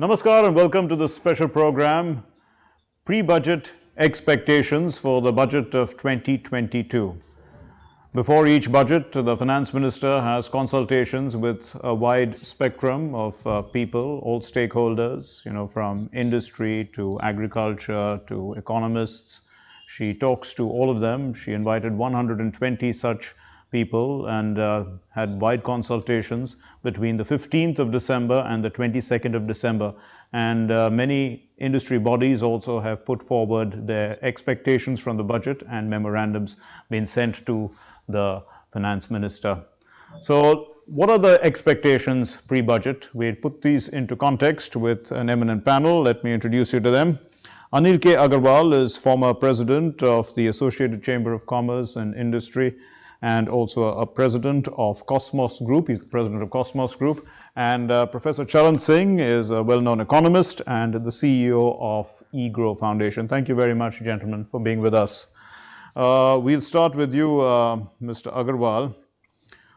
Namaskar and welcome to this special program, Pre-Budget Expectations for the Budget of 2022. Before each budget, the Finance Minister has consultations with a wide spectrum of people, all stakeholders, from industry to agriculture to economists. She talks to all of them. She invited 120 such people and had wide consultations between the 15th of December and the 22nd of December. And many industry bodies also have put forward their expectations from the budget, and memorandums been sent to the Finance Minister. So what are the expectations pre-budget? We put these into context with an eminent panel. Let me introduce you to them. Anil K. Agarwal is former president of the Associated Chamber of Commerce and Industry, and also a president of Cosmos Group. He's the president of Cosmos Group. And Professor Charan Singh is a well-known economist and the CEO of eGrow Foundation. Thank you very much, gentlemen, for being with us. We'll start with you, Mr. Agarwal.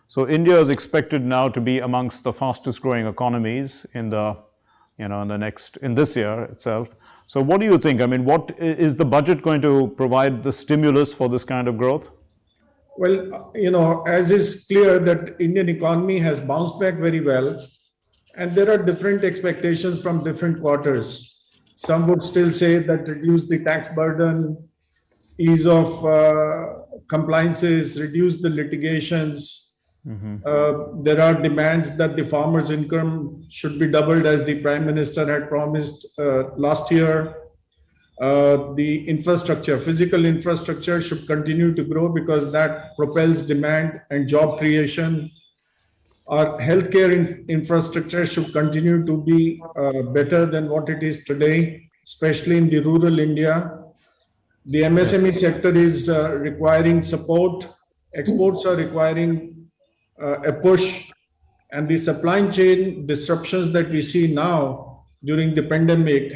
So India is expected now to be amongst the fastest growing economies in this year itself. So what do you think? I mean, what is the budget going to provide the stimulus for this kind of growth? Well, as is clear that Indian economy has bounced back very well, and there are different expectations from different quarters. Some would still say that reduce the tax burden, ease of compliances, reduce the litigations. There are demands that the farmers' income should be doubled, as the Prime Minister had promised last year. The infrastructure, physical infrastructure should continue to grow because that propels demand and job creation. Our healthcare infrastructure should continue to be better than what it is today, especially in the rural India. The MSME sector is requiring support. Exports are requiring a push. And the supply chain disruptions that we see now during the pandemic,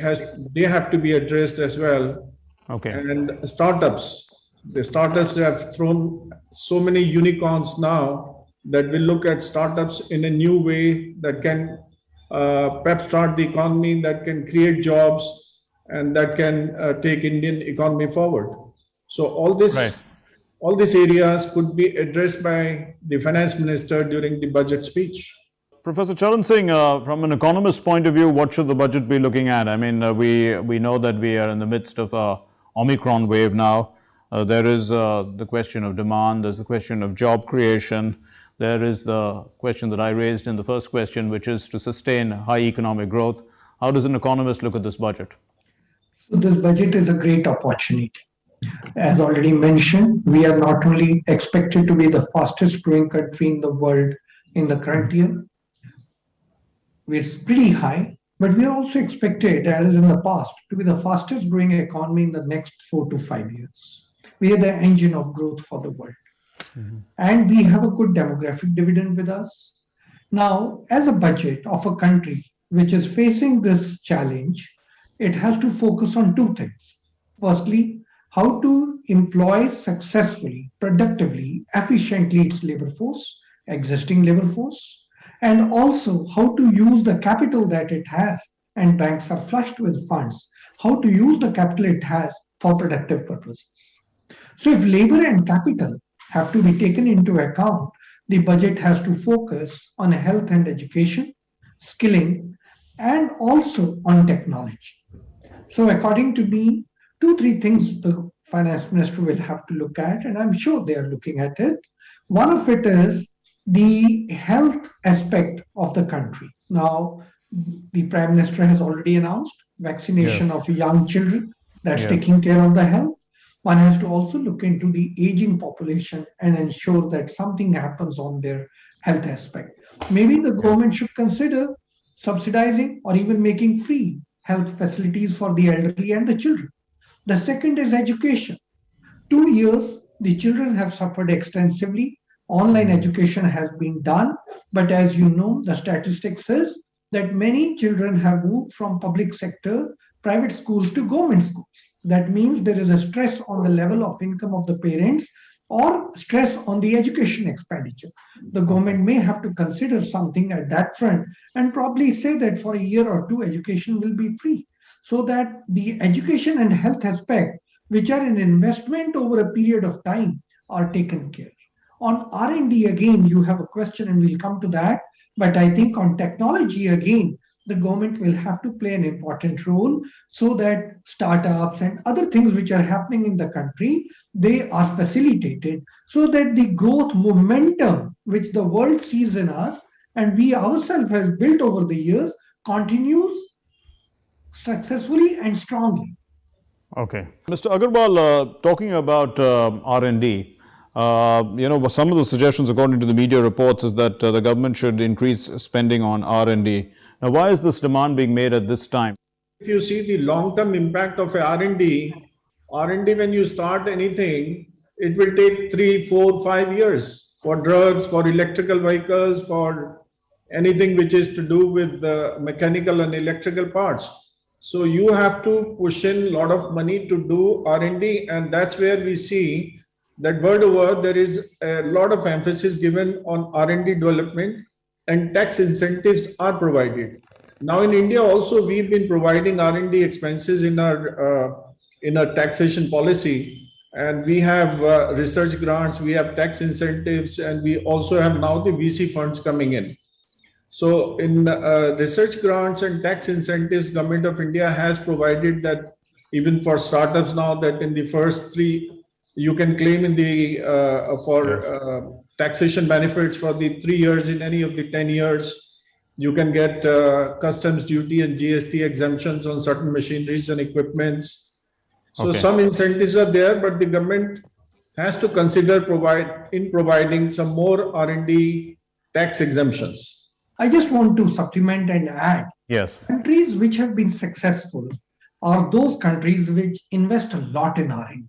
they have to be addressed as well. Okay. And the startups have thrown so many unicorns now that we look at startups in a new way that can pep start the economy, that can create jobs, and that can take Indian economy forward. So all these areas could be addressed by the Finance Minister during the budget speech. Professor Charan Singh, from an economist's point of view, what should the budget be looking at? I mean, we know that we are in the midst of a Omicron wave now. There is the question of demand, there's the question of job creation, there is the question that I raised in the first question, which is to sustain high economic growth. How does an economist look at this budget? So this budget is a great opportunity. As already mentioned, we are not only expected to be the fastest growing country in the world in the current year, it's pretty high, but we are also expected, as in the past, to be the fastest growing economy in the next 4 to 5 years. We are the engine of growth for the world. And we have a good demographic dividend with us. Now, as a budget of a country which is facing this challenge, it has to focus on two things. Firstly, how to employ successfully, productively, efficiently its labor force, existing labor force, and also how to use the capital that it has, and banks are flushed with funds, how to use the capital it has for productive purposes. So if labor and capital have to be taken into account, the budget has to focus on health and education, skilling, and also on technology. So according to me, 2-3 things the Finance Minister will have to look at, and I'm sure they are looking at it. One of it is the health aspect of the country. Now, the Prime Minister has already announced vaccination of young children. That's taking care of the health. One has to also look into the aging population and ensure that something happens on their health aspect. Maybe the government should consider subsidizing or even making free health facilities for the elderly and the children. The second is education. 2 years, the children have suffered extensively. Online education has been done, but as you know, the statistics says that many children have moved from public sector, private schools to government schools. That means there is a stress on the level of income of the parents or stress on the education expenditure. The government may have to consider something at that front and probably say that for a year or two, education will be free, so that the education and health aspect, which are an investment over a period of time, are taken care. On R&D, again, you have a question and we'll come to that. But I think on technology, again, the government will have to play an important role so that startups and other things which are happening in the country, they are facilitated so that the growth momentum which the world sees in us and we ourselves have built over the years continues successfully and strongly. Okay. Mr. Agarwal, talking about R&D, some of the suggestions according to the media reports is that the government should increase spending on R&D. Now, why is this demand being made at this time? If you see the long-term impact of R&D, when you start anything, it will take 3, 4, 5 years for drugs, for electrical vehicles, for anything which is to do with the mechanical and electrical parts. So you have to push in a lot of money to do R&D, and that's where we see that world over there is a lot of emphasis given on R&D development, and tax incentives are provided. Now in India also we've been providing R&D expenses in our taxation policy, and we have research grants, we have tax incentives, and we also have now the VC funds coming in. So in research grants and tax incentives, Government of India has provided that even for startups now, that in the first 3, you can claim in the for taxation benefits for the 3 years. In any of the 10 years, you can get customs duty and GST exemptions on certain machineries and equipments. So some incentives are there, but the government has to consider providing some more R&D tax exemptions. I just want to supplement and add. Yes. Countries which have been successful are those countries which invest a lot in R&D.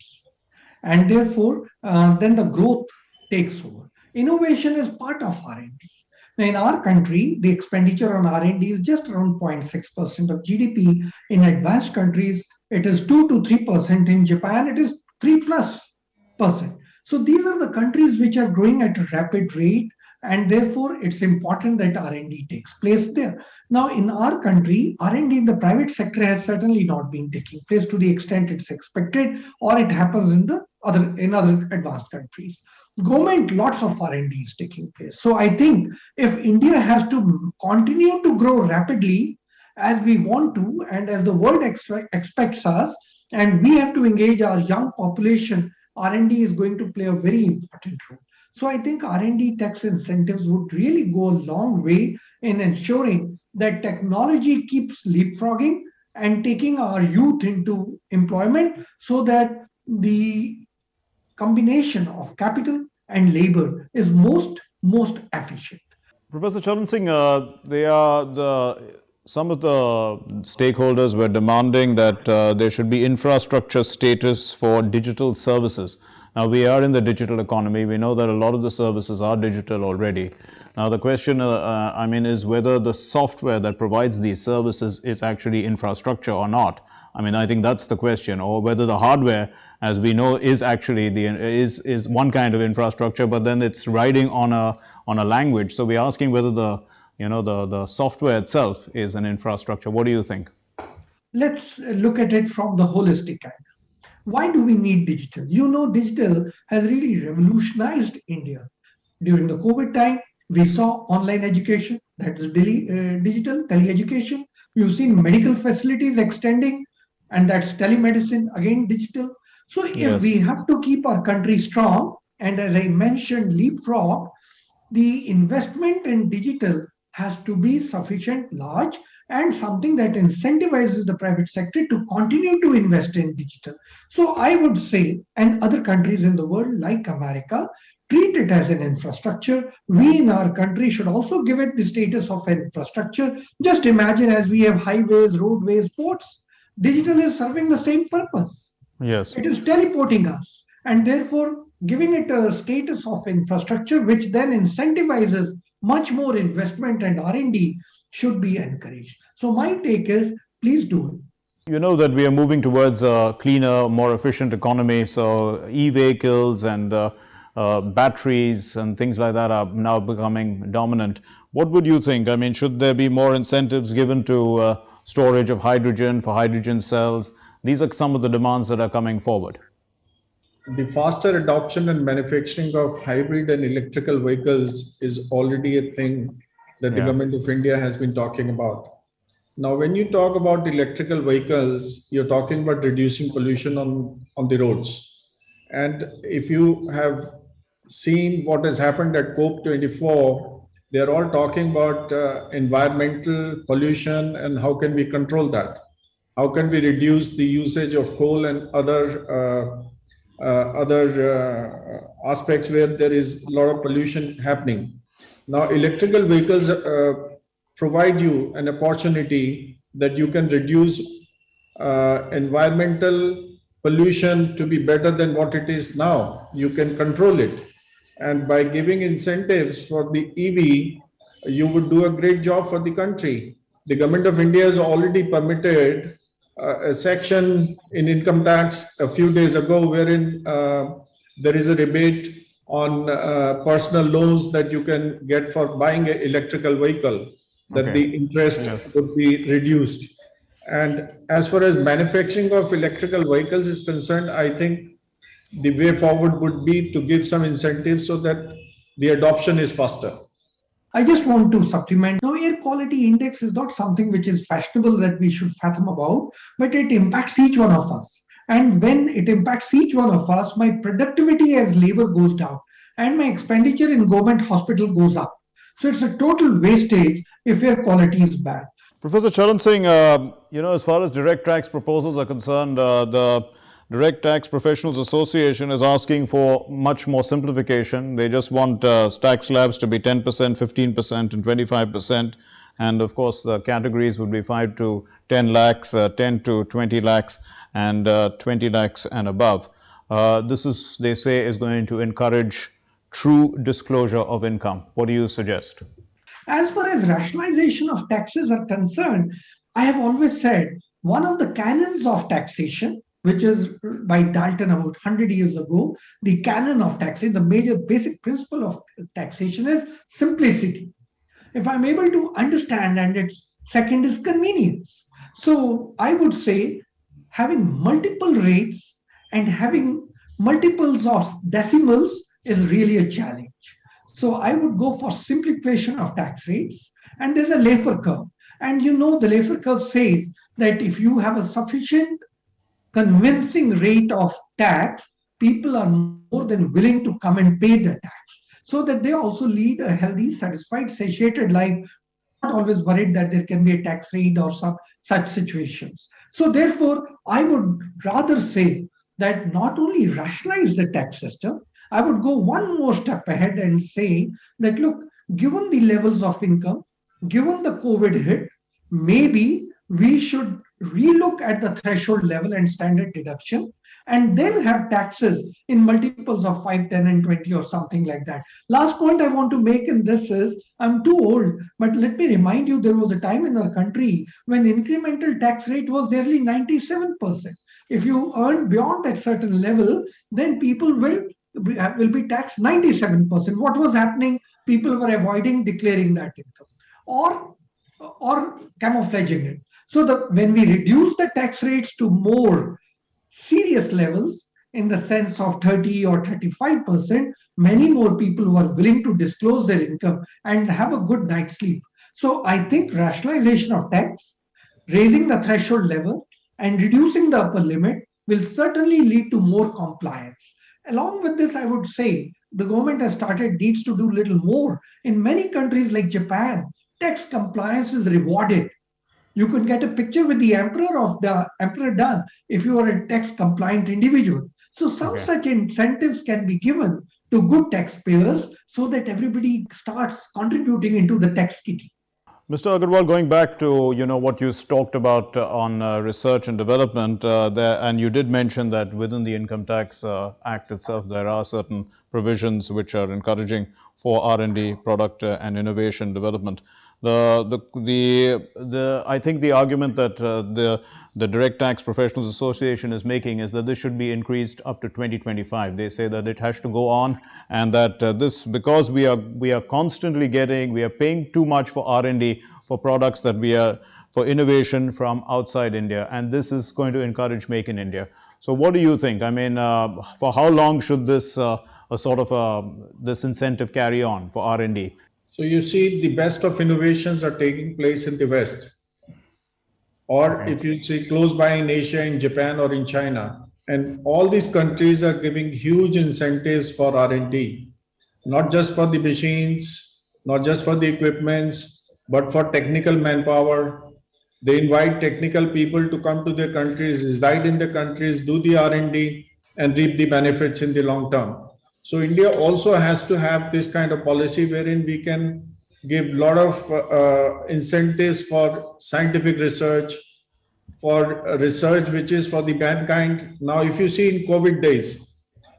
And therefore, then the growth takes over. Innovation is part of R&D. Now, in our country, the expenditure on R&D is just around 0.6% of GDP. In advanced countries, it is 2 to 3%. In Japan, it is 3+%. So these are the countries which are growing at a rapid rate, and therefore it's important that R&D takes place there. Now, in our country, R&D in the private sector has certainly not been taking place to the extent it's expected, or it happens in other advanced countries. Government, lots of R&D is taking place. So I think if India has to continue to grow rapidly as we want to, and as the world expects us, and we have to engage our young population, R&D is going to play a very important role. So I think R&D tax incentives would really go a long way in ensuring that technology keeps leapfrogging and taking our youth into employment, so that the combination of capital and labor is most efficient. Professor Charan Singh, some of the stakeholders were demanding that there should be infrastructure status for digital services. Now, we are in the digital economy. We know that a lot of the services are digital already. Now, the question, is whether the software that provides these services is actually infrastructure or not. I think that's the question, or whether the hardware, as we know, is actually is one kind of infrastructure, but then it's riding on a language. So we're asking whether the software itself is an infrastructure. What do you think? Let's look at it from the holistic angle. Why do we need digital? Digital has really revolutionized India. During the COVID time, we saw online education, that is digital, tele-education. We've seen medical facilities extending, and that's telemedicine, again digital. So if we have to keep our country strong, and as I mentioned, leapfrog, the investment in digital has to be sufficient, large, and something that incentivizes the private sector to continue to invest in digital. So I would say, and other countries in the world like America, treat it as an infrastructure. We in our country should also give it the status of infrastructure. Just imagine, as we have highways, roadways, ports, digital is serving the same purpose. Yes. It is teleporting us, and therefore giving it a status of infrastructure, which then incentivizes much more investment, and R&D should be encouraged. So my take is, please do it. You know that we are moving towards a cleaner, more efficient economy. So e-vehicles and batteries and things like that are now becoming dominant. What would you think? I mean, should there be more incentives given to storage of hydrogen for hydrogen cells? These are some of the demands that are coming forward. The faster adoption and manufacturing of hybrid and electrical vehicles is already a thing that the government of India has been talking about. Now, when you talk about electrical vehicles, you're talking about reducing pollution on the roads. And if you have seen what has happened at COP24, they're all talking about environmental pollution and how can we control that? How can we reduce the usage of coal and other aspects where there is a lot of pollution happening? Now, electrical vehicles provide you an opportunity that you can reduce environmental pollution to be better than what it is now. You can control it. And by giving incentives for the EV, you would do a great job for the country. The government of India has already permitted a section in income tax a few days ago wherein there is a rebate on personal loans that you can get for buying an electrical vehicle, that the interest would be reduced. And as far as manufacturing of electrical vehicles is concerned, I think the way forward would be to give some incentives so that the adoption is faster. I just want to supplement. Now, air quality index is not something which is fashionable that we should fathom about, but it impacts each one of us. And when it impacts each one of us, my productivity as labor goes down and my expenditure in government hospital goes up. So it's a total wastage if air quality is bad. Professor Charan Singh, as far as direct tax proposals are concerned, the Direct Tax Professionals Association is asking for much more simplification. They just want tax slabs to be 10%, 15% and 25%. And of course, the categories would be 5 to 10 lakhs, 10 to 20 lakhs and 20 lakhs and above. This is, they say, is going to encourage true disclosure of income. What do you suggest? As far as rationalization of taxes are concerned, I have always said one of the canons of taxation, which is by Dalton about 100 years ago, the canon of taxation, the major basic principle of taxation is simplicity. If I'm able to understand, and its second is convenience. So I would say having multiple rates and having multiples of decimals is really a challenge. So I would go for simplification of tax rates, and there's a Laffer curve. And the Laffer curve says that if you have a sufficient convincing rate of tax, people are more than willing to come and pay the tax, so that they also lead a healthy, satisfied, satiated life, not always worried that there can be a tax raid or some such situations. So therefore, I would rather say that not only rationalize the tax system, I would go one more step ahead and say that, look, given the levels of income, given the COVID hit, maybe we should relook at the threshold level and standard deduction, and then have taxes in multiples of 5, 10, and 20 or something like that. Last point I want to make in this is, I'm too old, but let me remind you, there was a time in our country when incremental tax rate was nearly 97%. If you earn beyond that certain level, then people will be taxed 97%. What was happening? People were avoiding declaring that income or camouflaging it. So that when we reduce the tax rates to more serious levels, in the sense of 30 or 35%, many more people who are willing to disclose their income and have a good night's sleep. So I think rationalization of tax, raising the threshold level and reducing the upper limit will certainly lead to more compliance. Along with this, I would say the government needs to do little more. In many countries like Japan, tax compliance is rewarded. You could get a picture with the emperor done if you are a tax compliant individual. So some such incentives can be given to good taxpayers so that everybody starts contributing into the tax kitty. Mr. Agarwal, going back to what you talked about on research and development, and you did mention that within the Income Tax Act itself, there are certain provisions which are encouraging for R&D, product and innovation development. I think the argument that the Direct Tax Professionals Association is making is that this should be increased up to 2025. They say that it has to go on, and that this, because we are constantly we are paying too much for R&D for products that for innovation from outside India, and this is going to encourage Make in India. So what do you think? I mean, for how long should this this incentive carry on for R&D? So you see, the best of innovations are taking place in the West. Or if you see close by in Asia, in Japan or in China. And all these countries are giving huge incentives for R&D, not just for the machines, not just for the equipments, but for technical manpower. They invite technical people to come to their countries, reside in the countries, do the R&D, and reap the benefits in the long term. So India also has to have this kind of policy wherein we can give a lot of incentives for scientific research, for research which is for the mankind. Now, if you see in COVID days,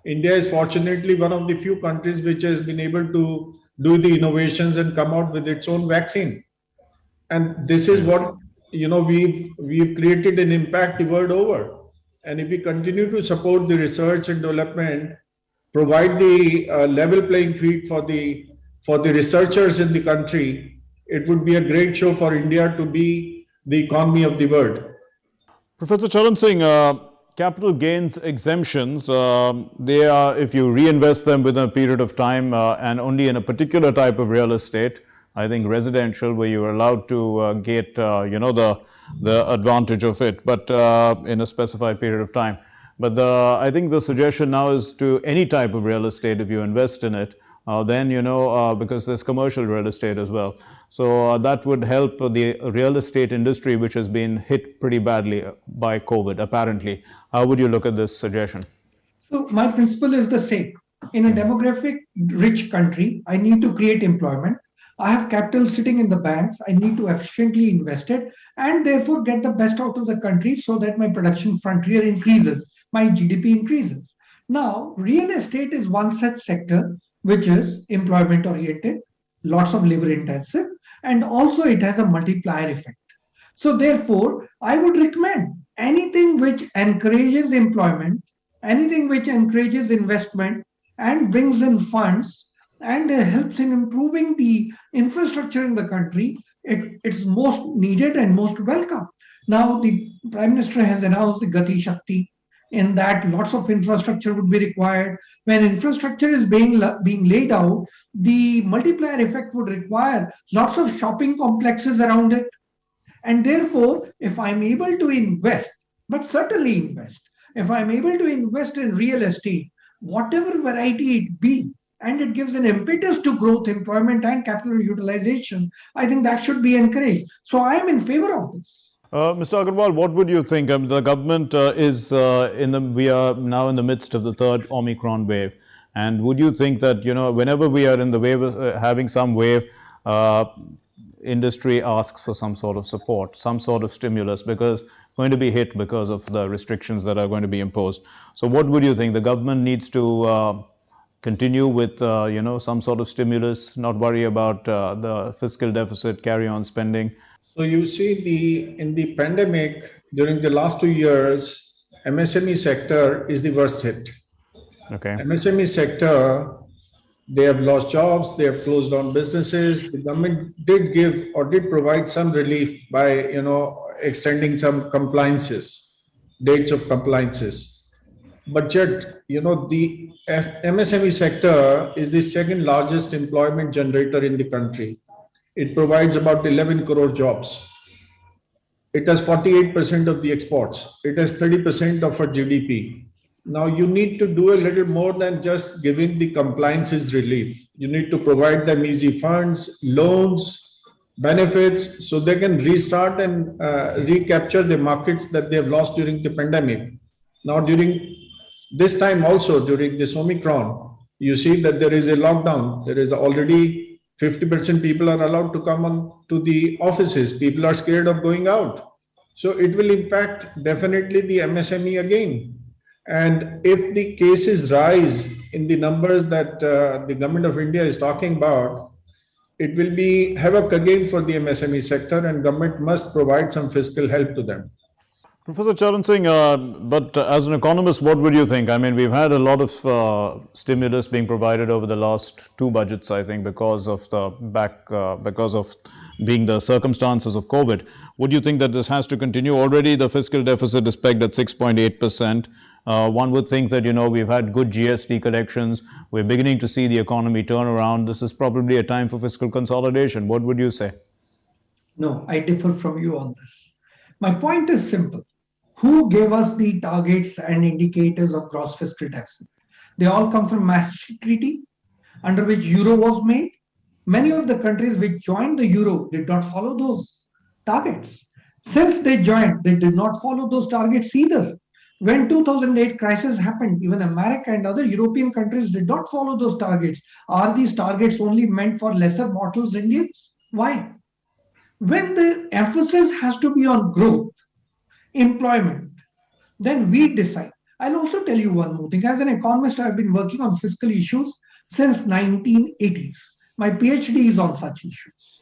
India is fortunately one of the few countries which has been able to do the innovations and come out with its own vaccine. And this is what, we've created an impact the world over. And if we continue to support the research and development, provide the level playing field for the researchers in the country, it would be a great show for India to be the economy of the world. Professor Charan Singh, capital gains exemptions, they are, if you reinvest them within a period of time and only in a particular type of real estate, I think residential, where you're allowed to get, the advantage of it, but in a specified period of time. But I think the suggestion now is to any type of real estate, if you invest in it, then, because there's commercial real estate as well. So that would help the real estate industry, which has been hit pretty badly by COVID, apparently. How would you look at this suggestion? So my principle is the same. In a demographic rich country, I need to create employment. I have capital sitting in the banks. I need to efficiently invest it and therefore get the best out of the country so that my production frontier increases, my GDP increases. Now, real estate is one such sector which is employment oriented, lots of labor intensive, and also it has a multiplier effect. So therefore, I would recommend anything which encourages employment, anything which encourages investment and brings in funds and helps in improving the infrastructure in the country, it's most needed and most welcome. Now, the Prime Minister has announced the Gati Shakti, in that lots of infrastructure would be required. When infrastructure is being laid out, the multiplier effect would require lots of shopping complexes around it. And therefore, if I'm able to invest, but certainly invest, if I'm able to invest in real estate, whatever variety it be, and it gives an impetus to growth, employment, and capital utilization, I think that should be encouraged. So I am in favor of this. Mr. Agarwal, what would you think? The government we are now in the midst of the third Omicron wave. And would you think that, whenever we are in the wave, having some wave, industry asks for some sort of support, some sort of stimulus, because going to be hit because of the restrictions that are going to be imposed. So what would you think? The government needs to continue with, some sort of stimulus, not worry about the fiscal deficit, carry on spending? So you see, in the pandemic, during the last 2 years, MSME sector is the worst hit. Okay. MSME sector, they have lost jobs, they have closed down businesses. The government did give or did provide some relief by, extending some dates of compliances. But yet, the MSME sector is the second largest employment generator in the country. It provides about 11 crore jobs. It has 48% of the exports. It has 30% of our GDP. Now you need to do a little more than just giving the compliances relief. You need to provide them easy funds, loans, benefits, so they can restart and recapture the markets that they have lost during the pandemic. Now during this time also, during this Omicron, you see that there is a lockdown. There is already 50% people are allowed to come on to the offices. People are scared of going out. So it will impact definitely the MSME again. And if the cases rise in the numbers that the government of India is talking about, it will be havoc again for the MSME sector, and government must provide some fiscal help to them. Professor Charan Singh, but as an economist, what would you think? I mean, we've had a lot of stimulus being provided over the last two budgets, I think, because of because of being the circumstances of COVID. Would you think that this has to continue? Already the fiscal deficit is pegged at 6.8%. One would think that, we've had good GST collections. We're beginning to see the economy turn around. This is probably a time for fiscal consolidation. What would you say? No, I differ from you on this. My point is simple. Who gave us the targets and indicators of gross fiscal deficit? They all come from Maastricht Treaty, under which euro was made. Many of the countries which joined the euro did not follow those targets. Since they joined, they did not follow those targets either. When 2008 crisis happened, even America and other European countries did not follow those targets. Are these targets only meant for lesser mortals Indians? Why? When the emphasis has to be on growth, employment, then we decide. I'll also tell you one more thing. As an economist, I've been working on fiscal issues since 1980s. My PhD is on such issues.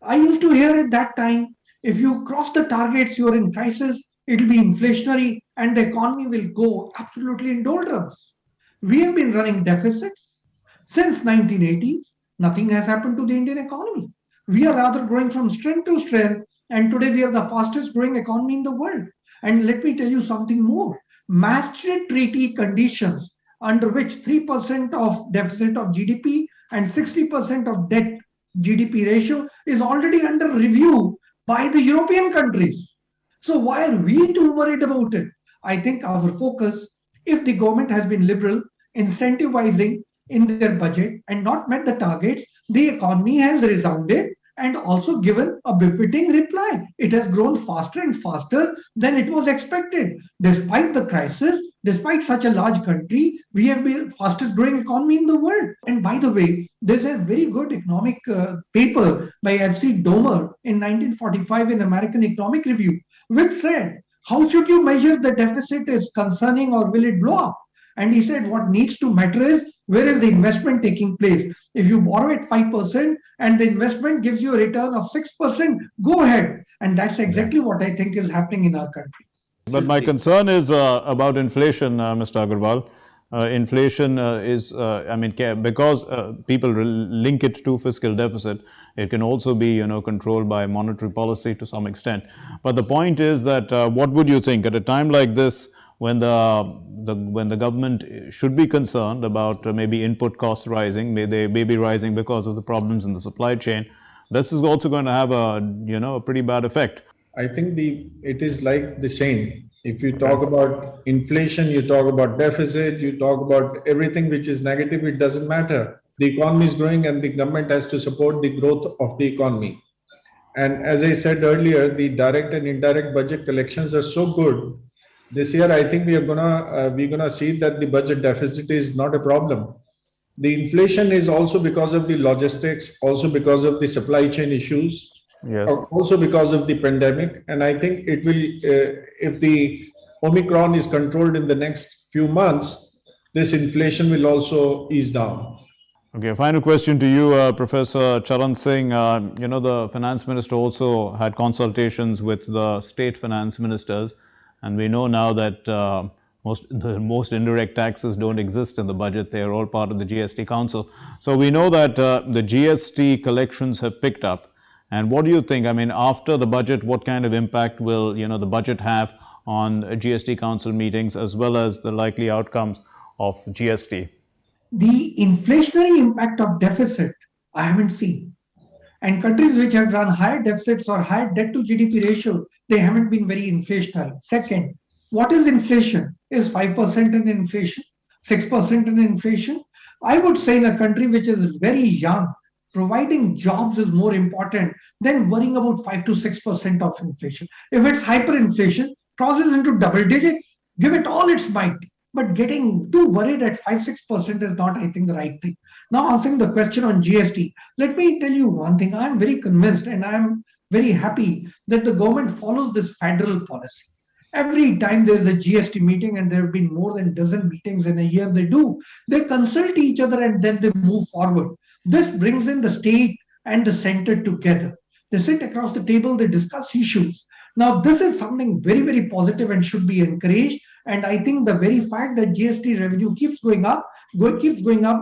I used to hear at that time, if you cross the targets, you're in crisis, it'll be inflationary and the economy will go absolutely in doldrums. We have been running deficits since 1980s. Nothing has happened to the Indian economy. We are rather growing from strength to strength, and today we are the fastest growing economy in the world. And let me tell you something more. Maastricht Treaty conditions under which 3% of deficit of GDP and 60% of debt GDP ratio is already under review by the European countries. So why are we too worried about it? I think our focus, if the government has been liberal, incentivizing in their budget and not met the targets, the economy has resounded and also given a befitting reply. It has grown faster and faster than it was expected. Despite the crisis, despite such a large country, we have been fastest growing economy in the world. And by the way, there's a very good economic paper by F.C. Domer in 1945 in American Economic Review, which said, how should you measure the deficit is concerning or will it blow up? And he said, what needs to matter is where is the investment taking place? If you borrow at 5% and the investment gives you a return of 6%, go ahead. And that's exactly what I think is happening in our country. But my concern is about inflation, Mr. Agarwal. Inflation is, because people link it to fiscal deficit, it can also be, controlled by monetary policy to some extent. But the point is that what would you think at a time like this, when the government should be concerned about maybe input costs rising, they may be rising because of the problems in the supply chain. This is also going to have a pretty bad effect. I think it is like the same. If you talk about inflation, you talk about deficit, you talk about everything which is negative, it doesn't matter. The economy is growing and the government has to support the growth of the economy. And as I said earlier, the direct and indirect budget collections are so good. This year, I think we're gonna see that the budget deficit is not a problem. The inflation is also because of the logistics, also because of the supply chain issues, yes, also because of the pandemic. And I think it will, if the Omicron is controlled in the next few months, this inflation will also ease down. Okay, final question to you, Professor Charan Singh. The finance minister also had consultations with the state finance ministers. And we know now that the most indirect taxes don't exist in the budget. They are all part of the GST Council. So we know that the GST collections have picked up. And what do you think? I mean, after the budget, what kind of impact will the budget have on GST Council meetings as well as the likely outcomes of GST? The inflationary impact of deficit, I haven't seen. And countries which have run higher deficits or higher debt to GDP ratio, they haven't been very inflationary. Second, what is inflation? Is 5% in inflation? 6% in inflation? I would say in a country which is very young, providing jobs is more important than worrying about 5 to 6% of inflation. If it's hyperinflation, crosses into double digit, give it all its might. But getting too worried at 5-6% is not, I think, the right thing. Now, answering the question on GST, let me tell you one thing. I'm very convinced and I'm very happy that the government follows this federal policy. Every time there's a GST meeting, and there have been more than a dozen meetings in a year, they consult each other and then they move forward. This brings in the state and the center together. They sit across the table, they discuss issues. Now, this is something very, very positive and should be encouraged. And I think the very fact that GST revenue keeps going up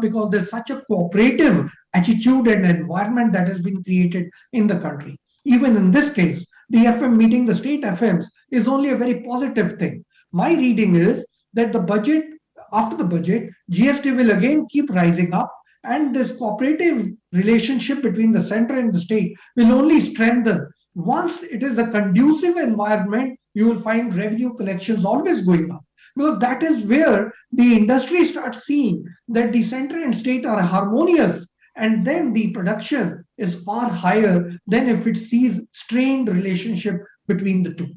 because there's such a cooperative attitude and environment that has been created in the country. Even in this case, the FM meeting the state FMs is only a very positive thing. My reading is that after the budget, GST will again keep rising up, and this cooperative relationship between the center and the state will only strengthen. Once it is a conducive environment, you will find revenue collections always going up, because that is where the industry starts seeing that the center and state are harmonious, and then the production is far higher than if it sees strained relationship between the two.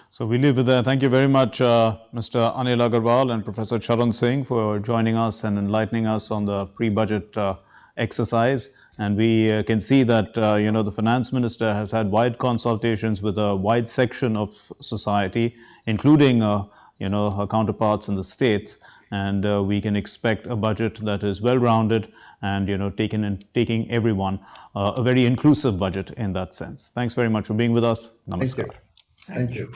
So we leave it there. Thank you very much, Mr. Anil Agarwal and Professor Charan Singh, for joining us and enlightening us on the pre-budget exercise. And we can see that the finance minister has had wide consultations with a wide section of society, including her counterparts in the states. And we can expect a budget that is well-rounded and taking everyone, a very inclusive budget in that sense. Thanks very much for being with us. Namaskar. Thank you.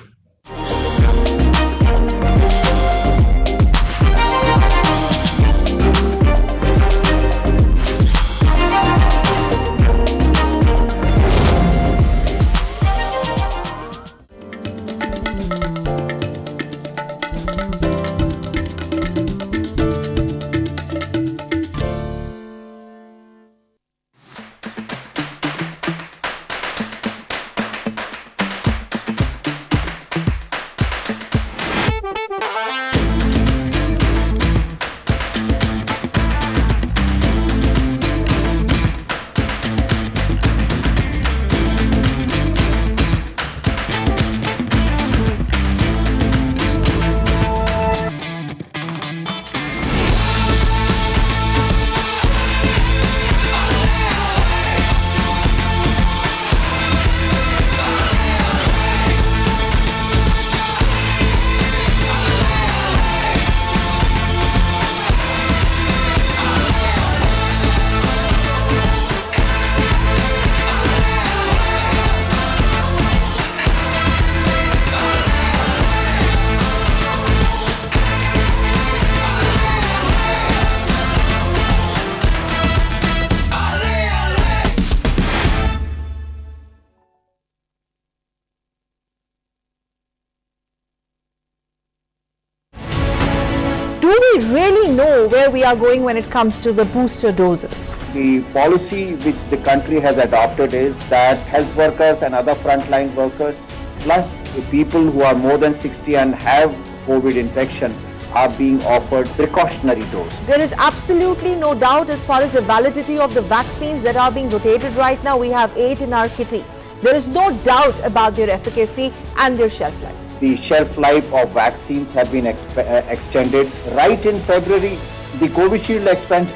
Really know where we are going when it comes to the booster doses? The policy which the country has adopted is that health workers and other frontline workers, plus the people who are more than 60 and have COVID infection, are being offered precautionary dose. There is absolutely no doubt as far as the validity of the vaccines that are being rotated right now. We have 8 in our kitty. There is no doubt about their efficacy and their shelf life. The shelf life of vaccines have been extended. Right in February, the Covishield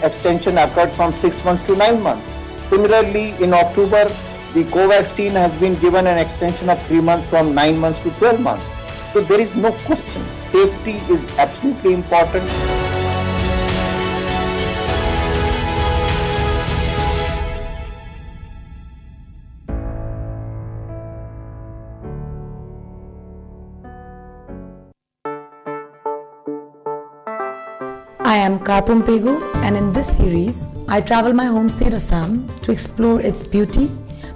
extension occurred from 6 months to 9 months. Similarly, in October, the Covaxin has been given an extension of 3 months from 9 months to 12 months. So there is no question. Safety is absolutely important. I am Karpum Pegu, and in this series, I travel my home state Assam to explore its beauty,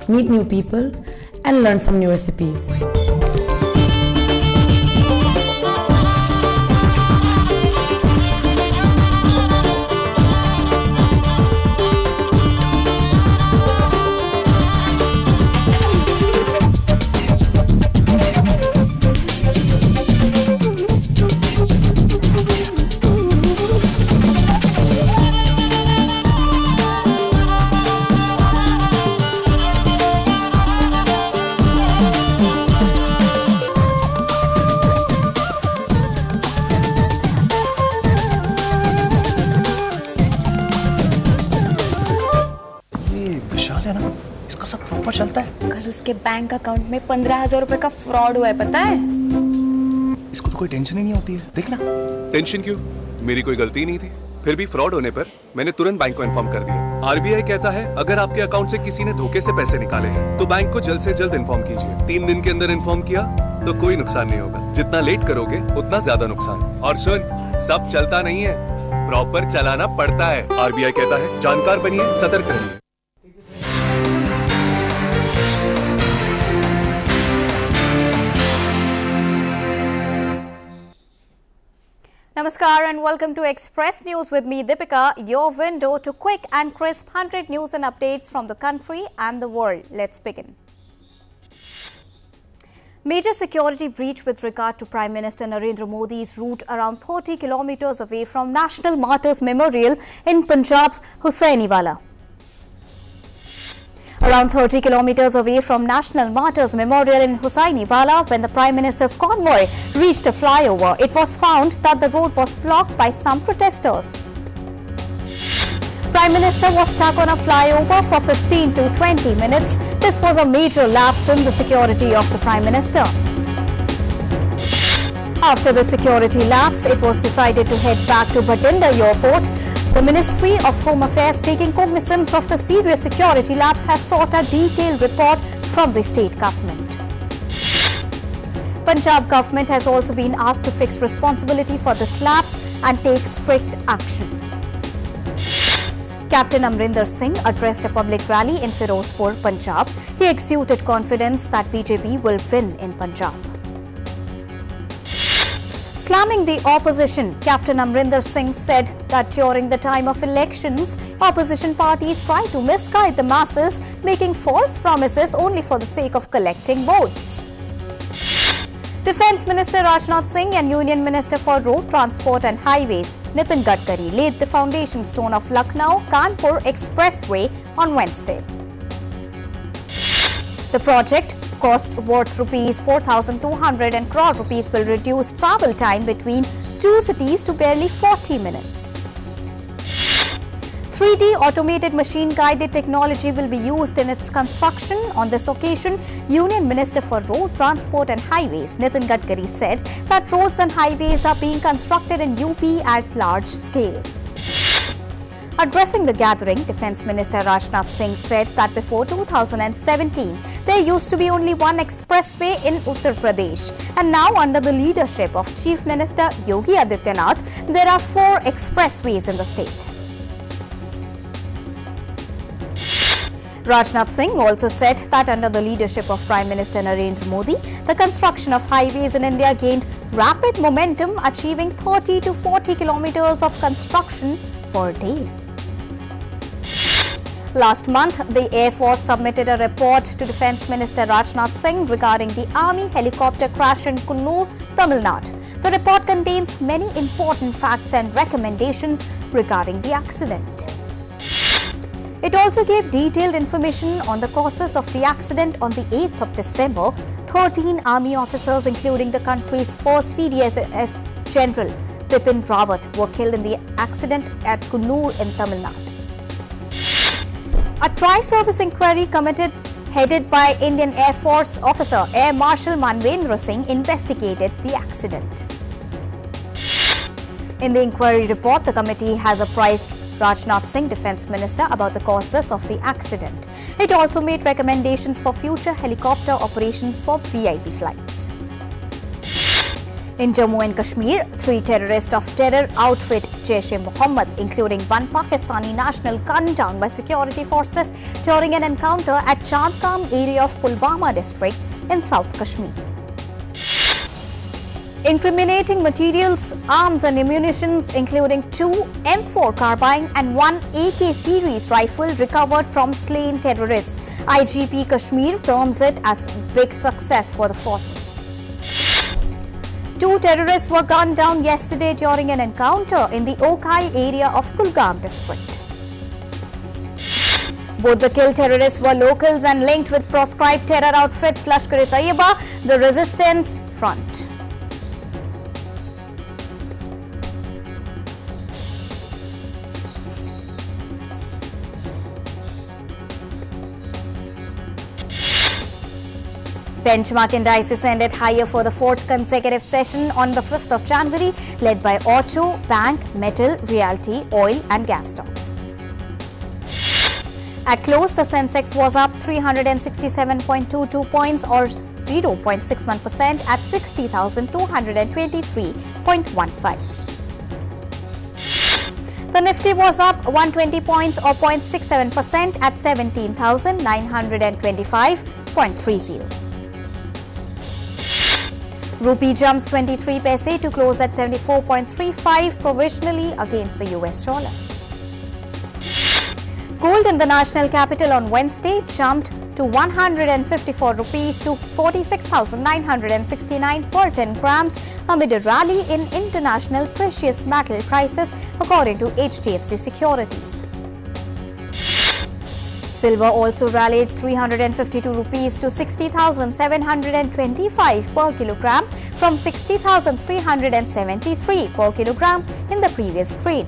meet new people, and learn some new recipes. चलता है। कल उसके bank account में 15,000 रुपए का fraud हुआ है, पता है? इसको तो कोई टेंशन ही नहीं होती है, देखना। टेंशन क्यों? मेरी कोई गलती नहीं थी। फिर भी फ्रॉड होने पर मैंने तुरंत बैंक को इन्फॉर्म कर दिया। आरबीआई कहता है अगर आपके अकाउंट से किसी ने धोखे से पैसे निकाले हैं तो बैंक को जल्द से जल्द इन्फॉर्म कीजिए। 3 दिन के अंदर इन्फॉर्म किया तो कोई नुकसान नहीं होगा, जितना लेट करोगे उतना ज्यादा नुकसान। और सुन, सब चलता नहीं है, प्रॉपर चलाना पड़ता है। आरबीआई कहता है जानकार बनिए, सतर्क रहिए। Namaskar and welcome to Express News with me Deepika, your window to quick and crisp 100 news and updates from the country and the world. Let's begin. Major security breach with regard to Prime Minister Narendra Modi's route around 30 kilometers away from National Martyrs Memorial in Punjab's Hussainiwala. Around 30 kilometers away from National Martyrs Memorial in Hussainiwala, when the Prime Minister's convoy reached a flyover, it was found that the road was blocked by some protesters. Prime Minister was stuck on a flyover for 15 to 20 minutes. This was a major lapse in the security of the Prime Minister. After the security lapse, it was decided to head back to Bathinda Airport. The Ministry of Home Affairs, taking cognizance of the serious security lapse, has sought a detailed report from the state government. Punjab government has also been asked to fix responsibility for this lapse and take strict action. Captain Amrinder Singh addressed a public rally in Firozpur, Punjab. He exuded confidence that BJP will win in Punjab. Slamming the opposition, Captain Amrinder Singh said that during the time of elections, opposition parties try to misguide the masses, making false promises only for the sake of collecting votes. Defence Minister Rajnath Singh and Union Minister for Road Transport and Highways Nitin Gadkari laid the foundation stone of Lucknow-Kanpur Expressway on Wednesday. The project, cost worth rupees 4,200 and crore rupees, will reduce travel time between two cities to barely 40 minutes. 3D automated machine-guided technology will be used in its construction. On this occasion, Union Minister for Road Transport and Highways Nitin Gadkari said that roads and highways are being constructed in UP at large scale. Addressing the gathering, Defence Minister Rajnath Singh said that before 2017, there used to be only one expressway in Uttar Pradesh, and now under the leadership of Chief Minister Yogi Adityanath, there are 4 expressways in the state. Rajnath Singh also said that under the leadership of Prime Minister Narendra Modi, the construction of highways in India gained rapid momentum, achieving 30 to 40 kilometers of construction per day. Last month, the Air Force submitted a report to Defence Minister Rajnath Singh regarding the Army helicopter crash in Kunnur, Tamil Nadu. The report contains many important facts and recommendations regarding the accident. It also gave detailed information on the causes of the accident. On the 8th of December, 13 Army officers, including the country's first CDSS General Bipin Rawat, were killed in the accident at Kunnur in Tamil Nadu. A tri-service inquiry committee headed by Indian Air Force officer Air Marshal Manvendra Singh investigated the accident. In the inquiry report, the committee has apprised Rajnath Singh, Defence Minister, about the causes of the accident. It also made recommendations for future helicopter operations for VIP flights. In Jammu and Kashmir, 3 terrorists of terror outfit Jaish-e-Mohammed, including one Pakistani national, gunned down by security forces during an encounter at Chandkam area of Pulwama district in South Kashmir. Incriminating materials, arms and ammunitions, including 2 M4 carbine and 1 AK series rifle recovered from slain terrorists. IGP Kashmir terms it as big success for the forces. 2 terrorists were gunned down yesterday during an encounter in the Okai area of Kulgam district. Both the killed terrorists were locals and linked with proscribed terror outfits Lashkar-e-Taiba, the Resistance Front. Benchmark indices ended higher for the 4th consecutive session on the 5th of January, led by auto, bank, metal, realty, oil and gas stocks. At close, the Sensex was up 367.22 points or 0.61% at 60,223.15. The Nifty was up 120 points or 0.67% at 17,925.30. Rupee jumps 23 paise to close at 74.35 provisionally against the US dollar. Gold in the national capital on Wednesday jumped to 154 rupees to 46,969 per 10 grams amid a rally in international precious metal prices, according to HDFC Securities. Silver also rallied 352 rupees to 60,725 per kilogram from 60,373 per kilogram in the previous trade.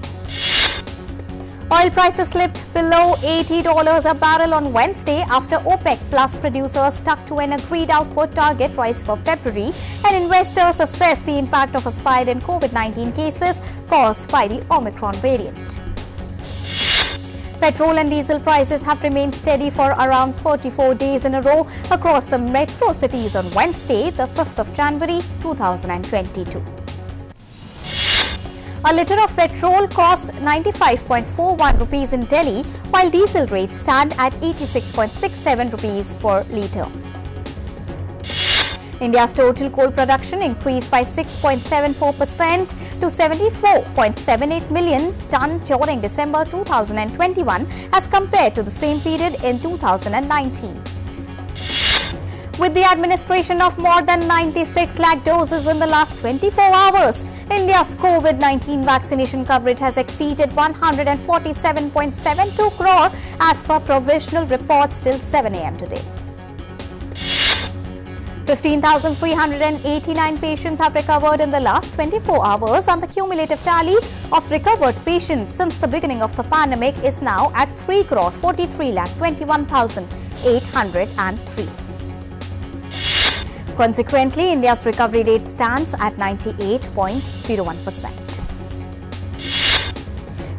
Oil prices slipped below $80 a barrel on Wednesday after OPEC Plus producers stuck to an agreed output target rise for February, and investors assess the impact of a spike in COVID-19 cases caused by the Omicron variant. Petrol and diesel prices have remained steady for around 34 days in a row across the metro cities on Wednesday, the 5th of January 2022. A litre of petrol cost 95.41 rupees in Delhi, while diesel rates stand at 86.67 rupees per litre. India's total coal production increased by 6.74% to 74.78 million tonne during December 2021 as compared to the same period in 2019. With the administration of more than 96 lakh doses in the last 24 hours, India's COVID-19 vaccination coverage has exceeded 147.72 crore as per provisional reports till 7 a.m. today. 15,389 patients have recovered in the last 24 hours, and the cumulative tally of recovered patients since the beginning of the pandemic is now at 3,43,21,803. Consequently, India's recovery rate stands at 98.01%.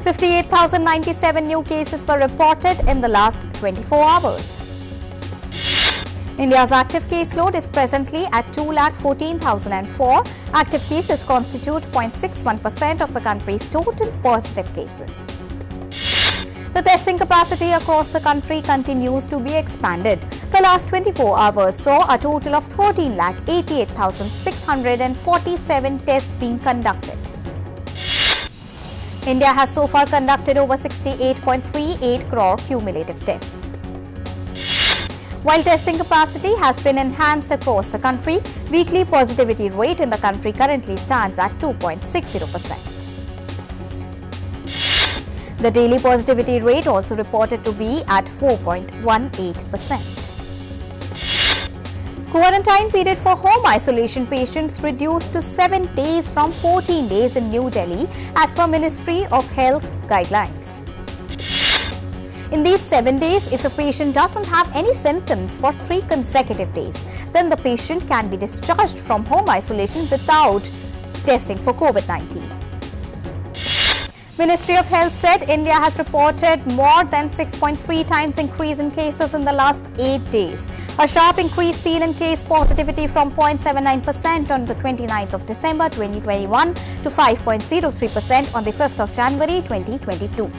58,097 new cases were reported in the last 24 hours. India's active caseload is presently at 2,14,004. Active cases constitute 0.61% of the country's total positive cases. The testing capacity across the country continues to be expanded. The last 24 hours saw a total of 13,88,647 tests being conducted. India has so far conducted over 68.38 crore cumulative tests. While testing capacity has been enhanced across the country, weekly positivity rate in the country currently stands at 2.60%. The daily positivity rate also reported to be at 4.18%. Quarantine period for home isolation patients reduced to 7 days from 14 days in New Delhi as per Ministry of Health guidelines. In these 7 days, if a patient doesn't have any symptoms for 3 consecutive days, then the patient can be discharged from home isolation without testing for COVID-19. Ministry of Health said India has reported more than 6.3 times increase in cases in the last 8 days. A sharp increase seen in case positivity from 0.79% on the 29th of December 2021 to 5.03% on the 5th of January 2022.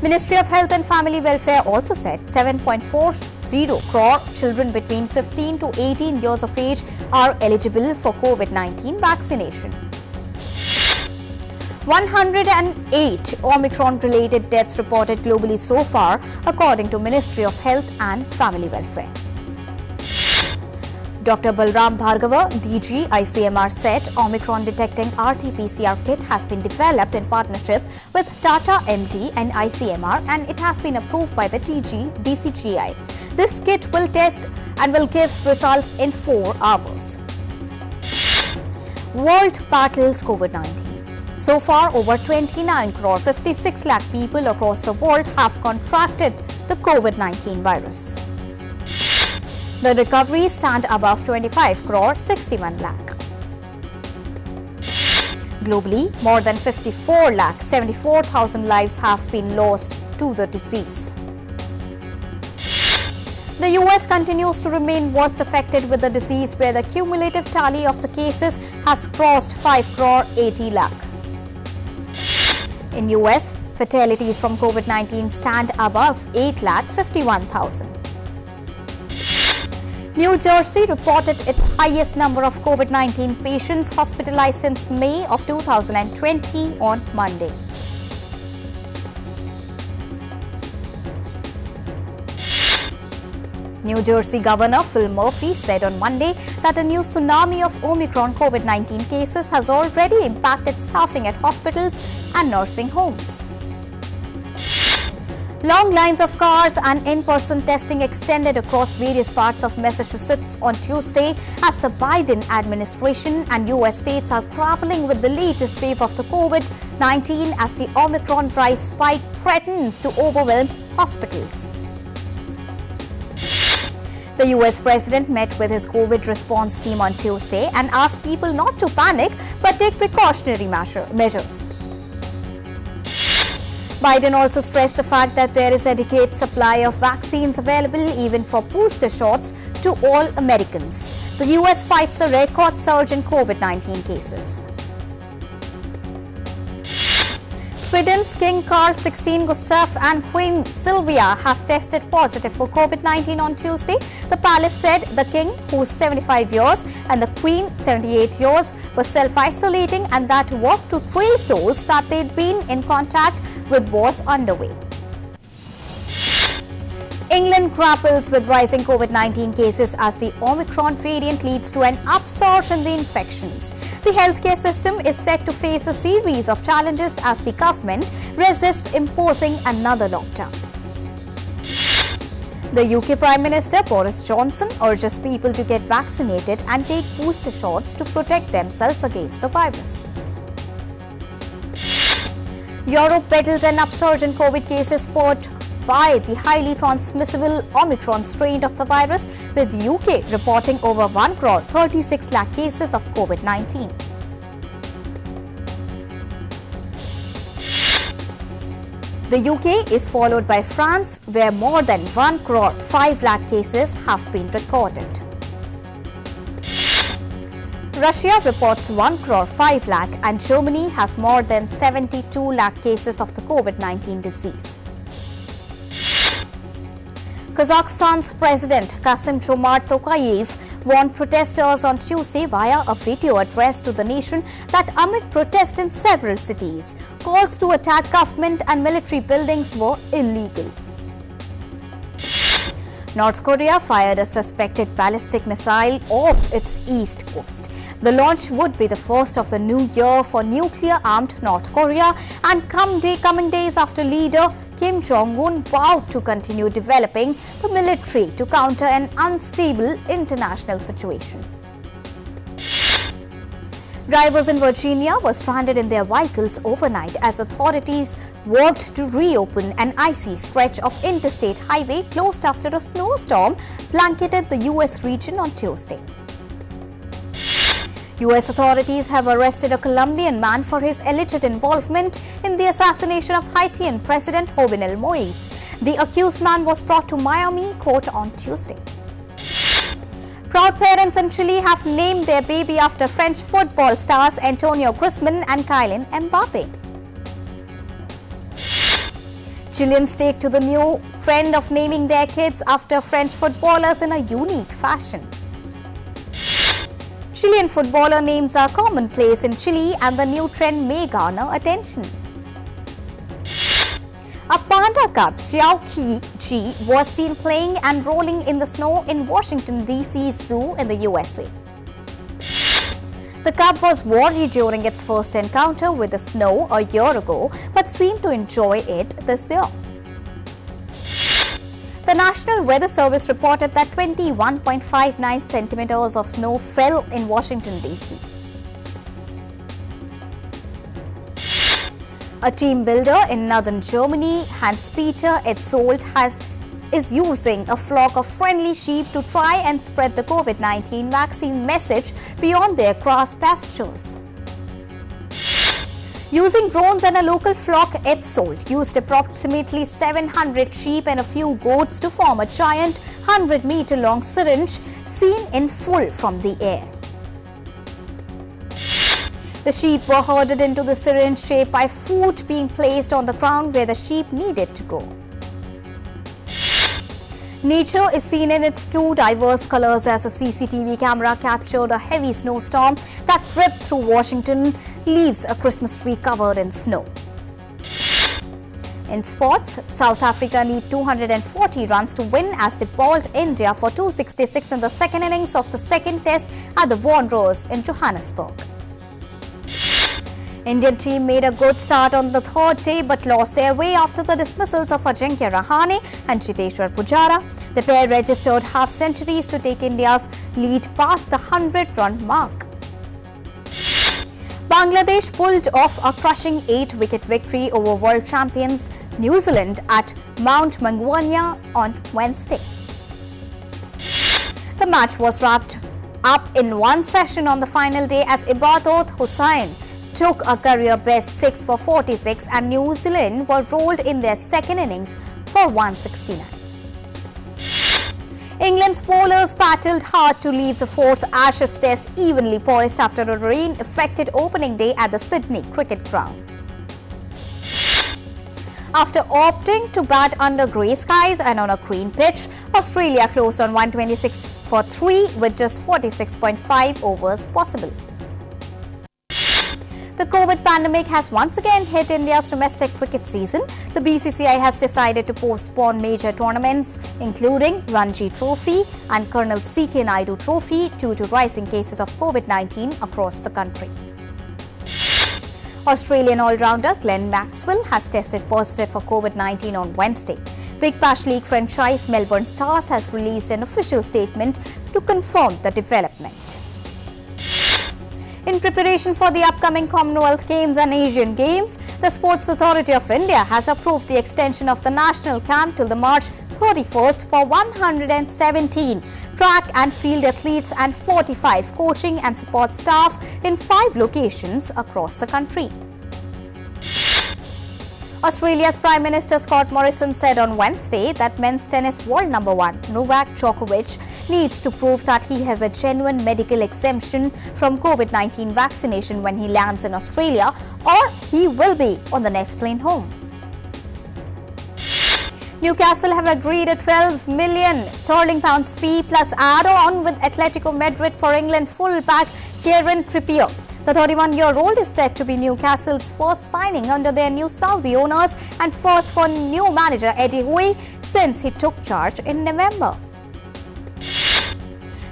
Ministry of Health and Family Welfare also said 7.40 crore children between 15 to 18 years of age are eligible for COVID-19 vaccination. 108 Omicron-related deaths reported globally so far, according to Ministry of Health and Family Welfare. Dr. Balram Bhargava, DG, ICMR said Omicron detecting RT-PCR kit has been developed in partnership with Tata MD and ICMR, and it has been approved by the DCGI. This kit will test and will give results in 4 hours. World battles COVID-19. So far, over 29 crore 56 lakh people across the world have contracted the COVID-19 virus. The recoveries stand above 25 crore 61 lakh. Globally, more than 54 lakh 74,000 lives have been lost to the disease. The US continues to remain worst affected with the disease, where the cumulative tally of the cases has crossed 5 crore 80 lakh. In US, fatalities from COVID-19 stand above 8 lakh 51,000. New Jersey reported its highest number of COVID-19 patients hospitalized since May of 2020 on Monday. New Jersey Governor Phil Murphy said on Monday that a new tsunami of Omicron COVID-19 cases has already impacted staffing at hospitals and nursing homes. Long lines of cars and in-person testing extended across various parts of Massachusetts on Tuesday as the Biden administration and US states are grappling with the latest wave of the COVID-19 as the Omicron drive spike threatens to overwhelm hospitals. The US president met with his COVID response team on Tuesday and asked people not to panic but take precautionary measures. Biden also stressed the fact that there is adequate supply of vaccines available even for booster shots to all Americans. The US fights a record surge in COVID-19 cases. Sweden's King Carl XVI Gustaf and Queen Silvia have tested positive for COVID-19 on Tuesday. The palace said the king, who's 75 years, and the queen, 78 years, were self-isolating and that work to trace those that they'd been in contact with was underway. England grapples with rising COVID-19 cases as the Omicron variant leads to an upsurge in the infections. The healthcare system is set to face a series of challenges as the government resists imposing another lockdown. The UK Prime Minister Boris Johnson urges people to get vaccinated and take booster shots to protect themselves against the virus. Europe battles an upsurge in COVID cases spurred by the highly transmissible Omicron strain of the virus, with the UK reporting over 1 crore 36 lakh cases of COVID-19. The UK is followed by France, where more than 1 crore 5 lakh cases have been recorded. Russia reports 1 crore 5 lakh and Germany has more than 72 lakh cases of the COVID-19 disease. Kazakhstan's President Kassym-Jomart Tokayev warned protesters on Tuesday via a video address to the nation that amid protests in several cities, calls to attack government and military buildings were illegal. North Korea fired a suspected ballistic missile off its east coast. The launch would be the first of the new year for nuclear-armed North Korea and coming days after leader Kim Jong-un vowed to continue developing the military to counter an unstable international situation. Drivers in Virginia were stranded in their vehicles overnight as authorities worked to reopen an icy stretch of interstate highway closed after a snowstorm blanketed the U.S. region on Tuesday. U.S. authorities have arrested a Colombian man for his alleged involvement in the assassination of Haitian President Jovenel Moïse. The accused man was brought to Miami court on Tuesday. Proud parents in Chile have named their baby after French football stars Antonio Griezmann and Kylian Mbappe. Chileans take to the new trend of naming their kids after French footballers in a unique fashion. Chilean footballer names are commonplace in Chile and the new trend may garner attention. A panda cub, Xiao Qi was seen playing and rolling in the snow in Washington, D.C.'s zoo in the USA. The cub was worried during its first encounter with the snow a year ago, but seemed to enjoy it this year. The National Weather Service reported that 21.59 centimeters of snow fell in Washington, D.C. A team builder in northern Germany, Hans-Peter Etzold, is using a flock of friendly sheep to try and spread the COVID-19 vaccine message beyond their grass pastures. Using drones and a local flock Etzold used approximately 700 sheep and a few goats to form a giant 100-meter-long syringe seen in full from the air. The sheep were herded into the syringe shaped by food being placed on the ground where the sheep needed to go. Nature is seen in its two diverse colors as a CCTV camera captured a heavy snowstorm that ripped through Washington, leaves a Christmas tree covered in snow. In sports, South Africa need 240 runs to win as they bowled India for 266 in the second innings of the second test at the Wanderers in Johannesburg. Indian team made a good start on the third day but lost their way after the dismissals of Ajinkya Rahane and Chiteshwar Pujara. The pair registered half centuries to take India's lead past the 100-run mark. Bangladesh pulled off a crushing 8-wicket victory over world champions New Zealand at Mount Mangwanya on Wednesday. The match was wrapped up in one session on the final day as Ibadat Hussain took a career best 6 for 46 and New Zealand were rolled in their second innings for 169. England's bowlers battled hard to leave the fourth Ashes test evenly poised after a rain-affected opening day at the Sydney Cricket Ground. After opting to bat under grey skies and on a green pitch, Australia closed on 126 for 3 with just 46.5 overs possible. The COVID pandemic has once again hit India's domestic cricket season. The BCCI has decided to postpone major tournaments, including Ranji Trophy and Colonel C.K. Naidu Trophy, due to rising cases of COVID-19 across the country. Australian all-rounder Glenn Maxwell has tested positive for COVID-19 on Wednesday. Big Bash League franchise Melbourne Stars has released an official statement to confirm the development. In preparation for the upcoming Commonwealth Games and Asian Games, the Sports Authority of India has approved the extension of the national camp till the March 31st for 117 track and field athletes and 45 coaching and support staff in 5 locations across the country. Australia's Prime Minister Scott Morrison said on Wednesday that men's tennis world number 1 Novak Djokovic needs to prove that he has a genuine medical exemption from COVID-19 vaccination when he lands in Australia, or he will be on the next plane home. Newcastle have agreed a £12 million fee plus add-on with Atletico Madrid for England full-back Kieran Trippier. The 31-year-old is said to be Newcastle's first signing under their new Saudi owners and first for new manager Eddie Howe since he took charge in November.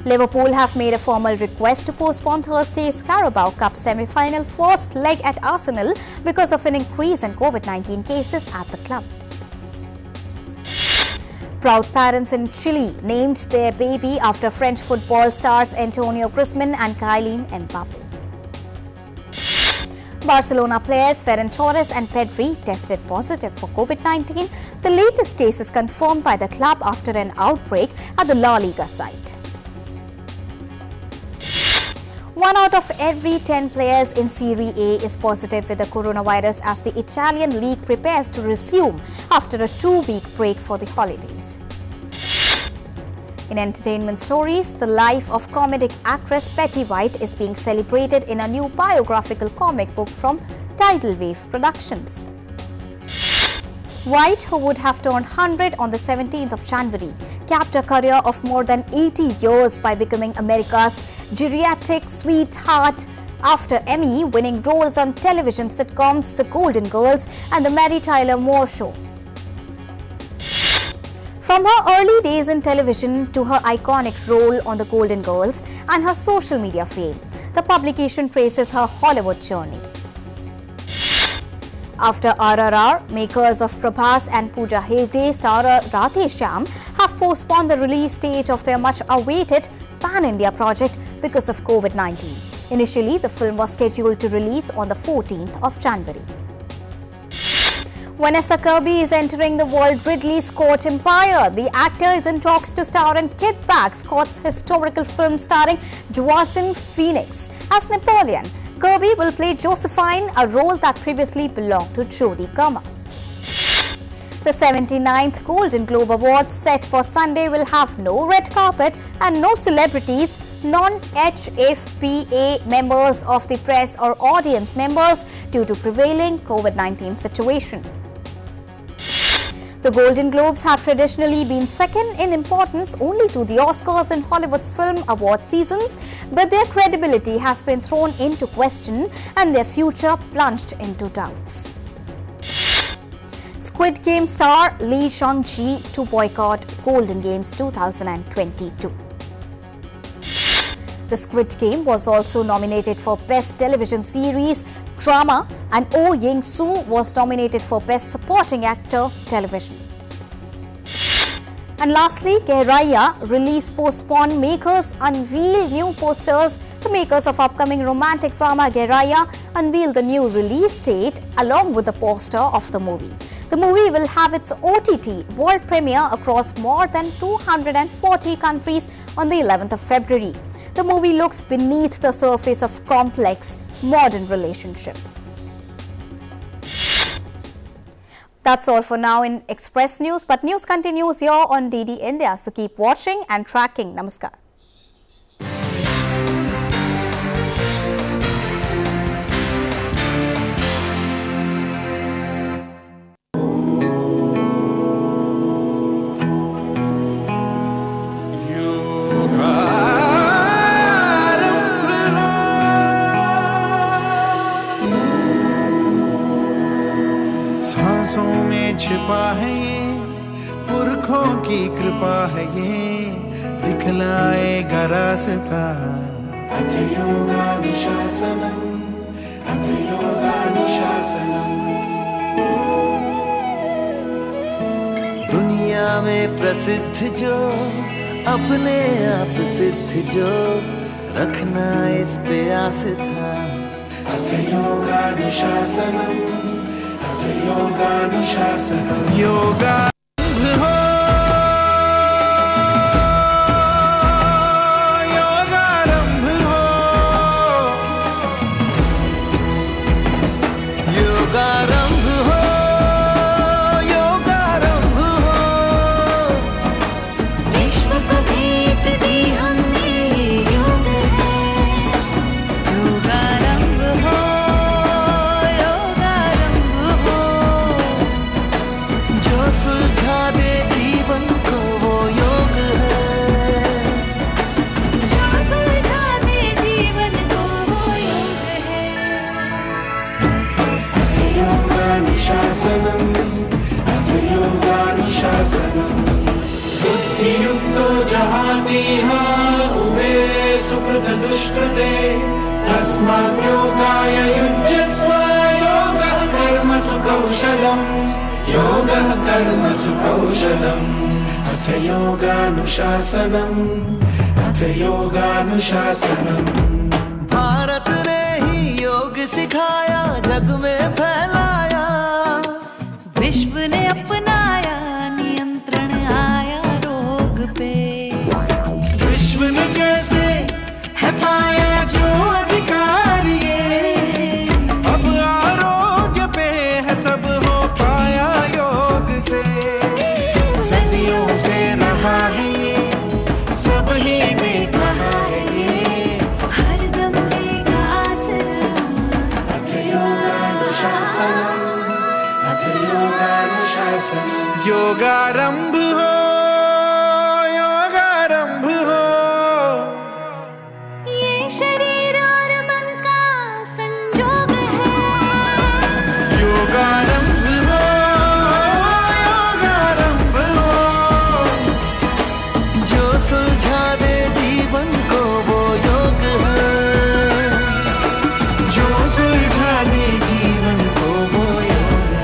Liverpool have made a formal request to postpone Thursday's Carabao Cup semi-final first leg at Arsenal because of an increase in COVID-19 cases at the club. Proud parents in Chile named their baby after French football stars Antonio Griezmann and Kylian Mbappe. Barcelona players Ferran Torres and Pedri tested positive for COVID-19, the latest cases confirmed by the club after an outbreak at the La Liga side. 1 out of every 10 players in Serie A is positive with the coronavirus as the Italian league prepares to resume after a 2-week break for the holidays. In entertainment stories, the life of comedic actress Betty White is being celebrated in a new biographical comic book from Tidal Wave Productions. White, who would have turned 100 on the 17th of January, capped a career of more than 80 years by becoming America's geriatric sweetheart after Emmy-winning roles on television sitcoms The Golden Girls and The Mary Tyler Moore Show. From her early days in television to her iconic role on The Golden Girls and her social media fame, the publication traces her Hollywood journey. After RRR, makers of Prabhas and Pooja Hegde starrer Radhe Shyam have postponed the release date of their much-awaited Pan-India project because of COVID-19. Initially, the film was scheduled to release on the 14th of January. Vanessa Kirby is entering the Walt Ridley Scott empire. The actor is in talks to star in Get Back, Scott's historical film starring Joaquin Phoenix as Napoleon. Kirby will play Josephine, a role that previously belonged to Jodie Comer. The 79th Golden Globe Awards set for Sunday will have no red carpet and no celebrities, non-HFPA members of the press or audience members due to prevailing COVID-19 situation. The Golden Globes have traditionally been second in importance only to the Oscars and Hollywood's film award seasons, but their credibility has been thrown into question and their future plunged into doubts. Squid Game star Lee Seung-gi to boycott Golden Games 2022. The Squid Game was also nominated for Best Television Series Drama, and Oh Ying-soo was nominated for Best Supporting Actor Television. And lastly, Gehraiya release postponed, makers unveil new posters. The makers of upcoming romantic drama Gehraiya unveiled the new release date along with the poster of the movie. The movie will have its OTT world premiere across more than 240 countries on the 11th of February. The movie looks beneath the surface of complex modern relationship. That's all for now in Express News, but news continues here on DD India, so keep watching and tracking. Namaskar. छिपा है ये पुरखों की कृपा है ये दिखलाएगा रास्ता अथ योगानुशासनम दुनिया में प्रसिद्ध जो अपने आप सिद्ध जो रखना इस पे आस था अथ योगानुशासनम योगानुशासनम योगारंभ हो योगारंभ हो योगारंभ हो योगारंभ हो विश्व को भेंट दी हमने योग है योगारंभ हो सुलझा दे जीवन को वो योग है जो सुलझा दे जीवन को वो योग है अथ योगानुशासनम बुद्धियुक्तो जहाति उभे सुकृत दुष्कृते तस्मात् योगाय युज्यस्व योगः कर्मसु कौशलम् योगः कर्मसु कौशलम् अथ योगानुशासनम् भारत ने ही योग सिखाया जग में फैलाया विश्व ने अपनाया नियंत्रण आया रोग पे विश्व ने जैसे है पाया जो अधिकार ये अब आरोग्य पे है सब हो पाया योग से सदियों से रहा है ये सब ही ने कहा है ये हरदम देगा आसरा अथ योगानुशासनम योगारंभ हो योगारंभ हो ये शरीर और मन का संजोग है योगारंभ हो योगारंभ हो जो सुलझा दे जीवन को वो योग है जो सुलझा दे जीवन को वो योग है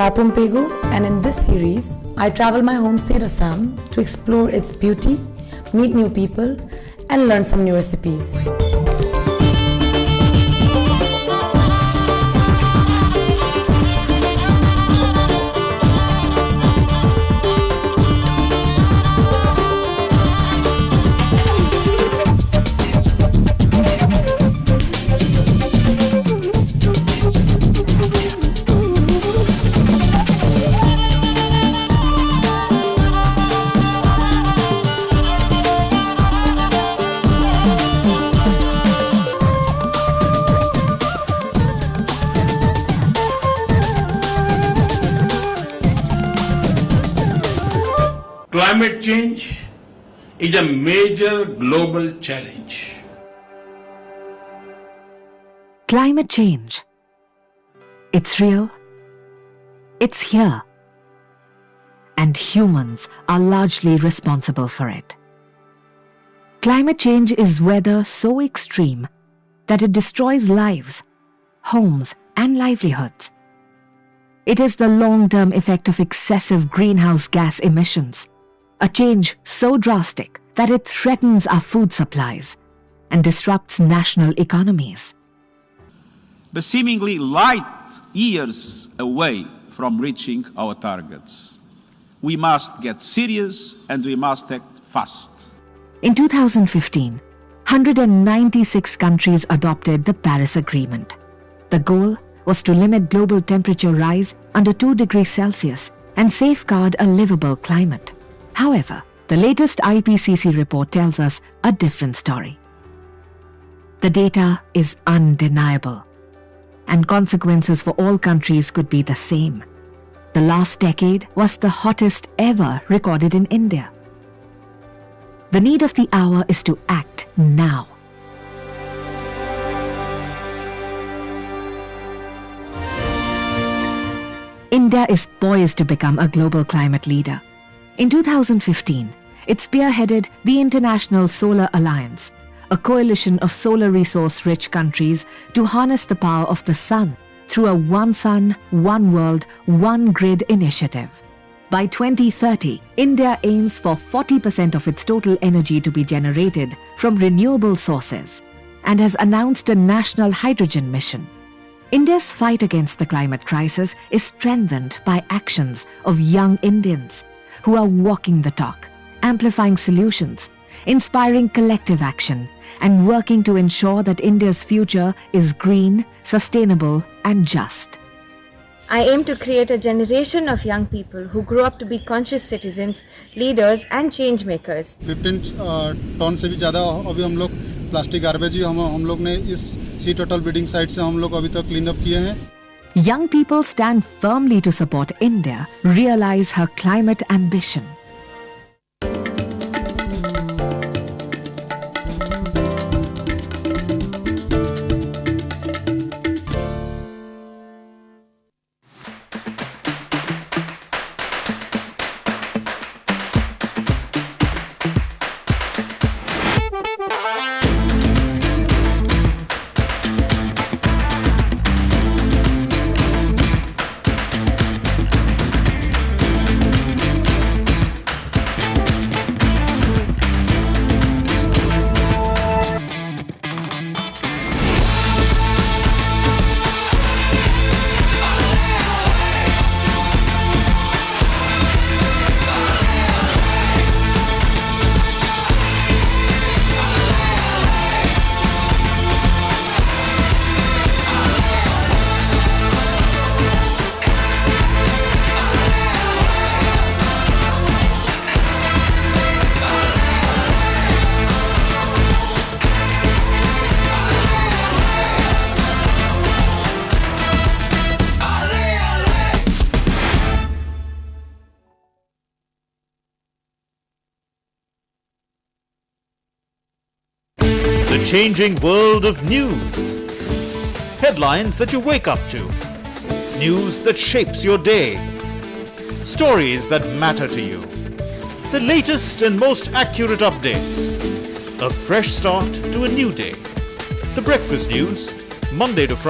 Karpum Pegu, and in this series, I travel my home state Assam to explore its beauty, meet new people, and learn some new recipes. Climate change is a major global challenge. Climate change. It's real. It's here. And humans are largely responsible for it. Climate change is weather so extreme that it destroys lives, homes, and livelihoods. It is the long-term effect of excessive greenhouse gas emissions. A change so drastic that it threatens our food supplies and disrupts national economies. But seemingly light years away from reaching our targets. We must get serious and we must act fast. In 2015, 196 countries adopted the Paris Agreement. The goal was to limit global temperature rise under 2 degrees Celsius and safeguard a livable climate. However, the latest IPCC report tells us a different story. The data is undeniable, and consequences for all countries could be the same. The last decade was the hottest ever recorded in India. The need of the hour is to act now. India is poised to become a global climate leader. In 2015, it spearheaded the International Solar Alliance, a coalition of solar resource-rich countries to harness the power of the sun through a One Sun, One World, One Grid initiative. By 2030, India aims for 40% of its total energy to be generated from renewable sources and has announced a national hydrogen mission. India's fight against the climate crisis is strengthened by actions of young Indians who are walking the talk, amplifying solutions, inspiring collective action, and working to ensure that India's future is green, sustainable, and just. I aim to create a generation of young people who grow up to be conscious citizens, leaders, and change makers. 15 ton से भी ज़्यादा अभी हम लोग plastic garbage ही हम लोग ने इस सी टोटल बिल्डिंग साइट से हम लोग अभी तक क्लीन अप किए हैं. Young people stand firmly to support India realize her climate ambition. The changing world of news. Headlines that you wake up to. News that shapes your day. Stories that matter to you. The latest and most accurate updates. A fresh start to a new day. The Breakfast News, Monday to Friday.